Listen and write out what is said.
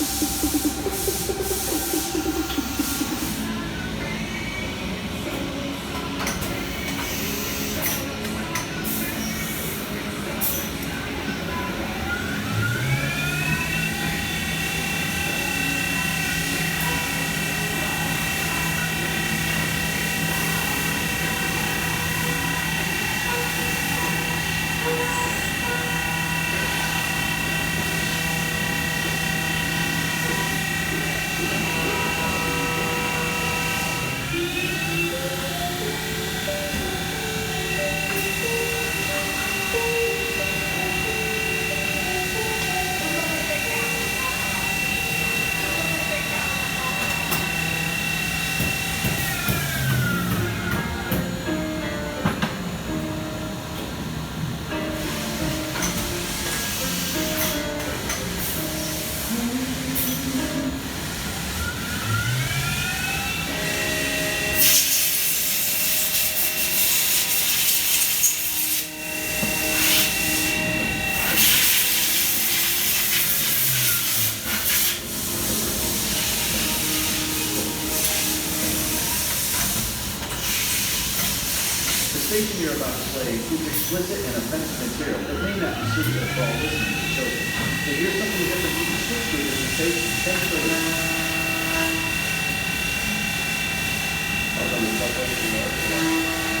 The station you're about to play is explicit and offensive material that may not be suitable for all listeners and children. To hear something different, you can switch to a different station. Thanks for listening. I'll come to